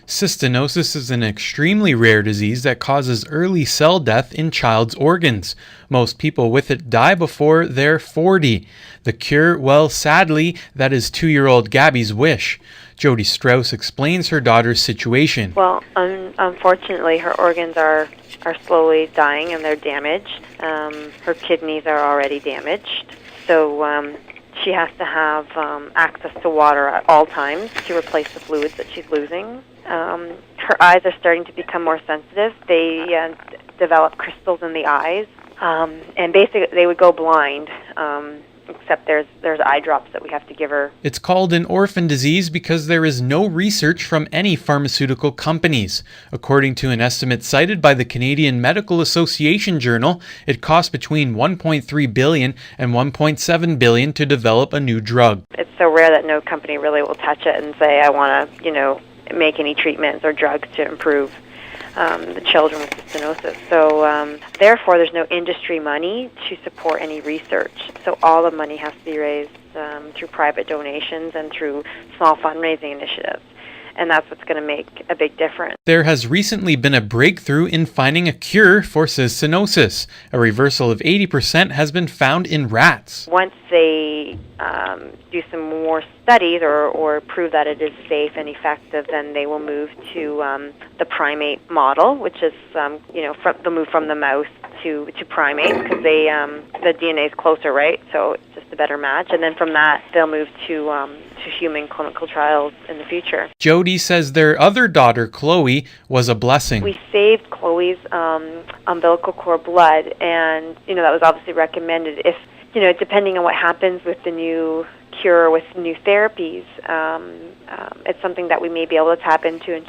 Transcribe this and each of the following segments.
Cystinosis is an extremely rare disease that causes early cell death in child's organs. Most people with it die before they're 40. The cure, well, sadly, that is 2-year-old Gabby's wish. Jody Strauss explains her daughter's situation. Well, unfortunately, her organs are slowly dying and they're damaged. Her kidneys are already damaged. So she has to have access to water at all times to replace the fluids that she's losing. Her eyes are starting to become more sensitive. They develop crystals in the eyes, and basically they would go blind, except there's eye drops that we have to give her. It's called an orphan disease because there is no research from any pharmaceutical companies. According to an estimate cited by the Canadian Medical Association Journal, it costs between $1.3 billion and $1.7 billion to develop a new drug. It's so rare that no company really will touch it and say, I want to, make any treatments or drugs to improve the children with cystinosis. So therefore, there's no industry money to support any research. So all the money has to be raised through private donations and through small fundraising initiatives. And that's what's going to make a big difference. There has recently been a breakthrough in finding a cure for cystinosis. A reversal of 80% has been found in rats. Once they do some more studies or prove that it is safe and effective, then they will move to the primate model, which is, they'll move from the mouse to primates because the DNA is closer, right? So it's just a better match. And then from that, they'll move to human clinical trials in the future. Jody says their other daughter, Chloe, was a blessing. We saved Chloe's umbilical cord blood, and that was obviously recommended. If depending on what happens with the new cure, with new therapies, it's something that we may be able to tap into in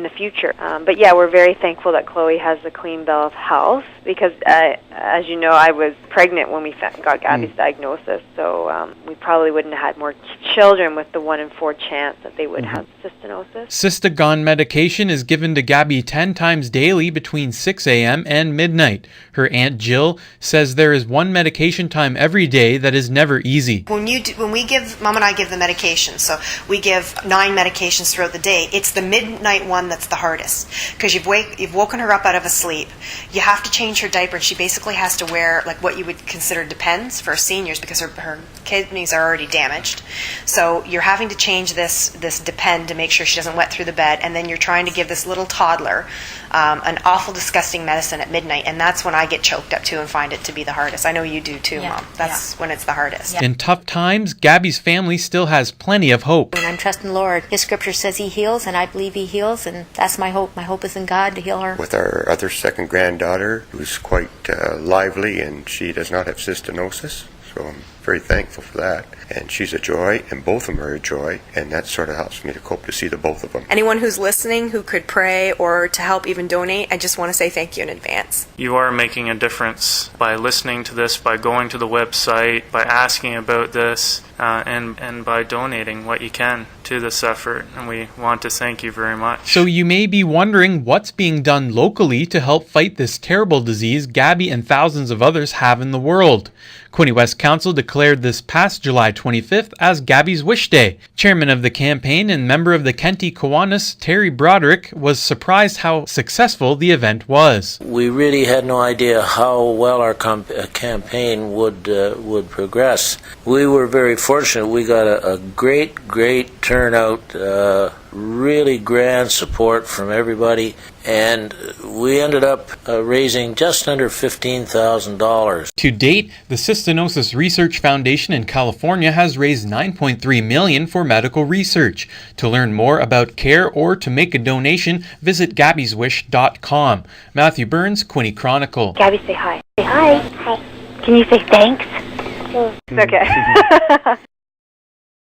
the future. But yeah, we're very thankful that Chloe has a clean bill of health because, as you know, I was pregnant when we got Gabby's diagnosis, so we probably wouldn't have had more children with the 1 in 4 chance that they would have cystinosis. Cystagon medication is given to Gabby 10 times daily between 6 a.m. and midnight. Her Aunt Jill says there is one medication time every day that is never easy. When we give, Mom and I give the medication, so we give 9 medications throughout the day. It's the midnight one that's the hardest because you've woken her up out of a sleep. You have to change her diaper, and she basically has to wear like what you would consider Depends for seniors because her kidneys are already damaged. So you're having to change this Depend to make sure she doesn't wet through the bed, and then you're trying to give this little toddler an awful, disgusting medicine at midnight, and that's when I get choked up too and find it to be the hardest. I know you do too, Mom. That's when it's the hardest. In tough times, Gabby's family still has plenty of hope. And I'm trusting the Lord. His scripture says He heals, and I believe He heals, and that's my hope. My hope is in God to heal her. With our other second granddaughter, who's quite lively, and she does not have cystinosis, so I'm very thankful for that. And she's a joy, and both of them are a joy, and that sort of helps me to cope to see the both of them. Anyone who's listening who could pray or to help even donate, I just want to say thank you in advance. You are making a difference by listening to this, by going to the website, by asking about this, and by donating what you can to this effort, and we want to thank you very much. So you may be wondering what's being done locally to help fight this terrible disease Gabby and thousands of others have in the world. Quinte West Council declared this past July 25th as Gabby's Wish Day. Chairman of the campaign and member of the Quinte Chronicle, Terry Broderick, was surprised how successful the event was. We really had no idea how well our campaign would progress. We were very fortunate. We got a great turnout, really grand support from everybody, and we ended up raising just under $15,000. To date, the Cystinosis Research Foundation in California has raised $9.3 million for medical research. To learn more about care or to make a donation, visit gabbyswish.com. Matthew Burns, Quinte Chronicle. Gabby, say hi. Say hi. Hi. Can you say thanks? Thanks. Okay.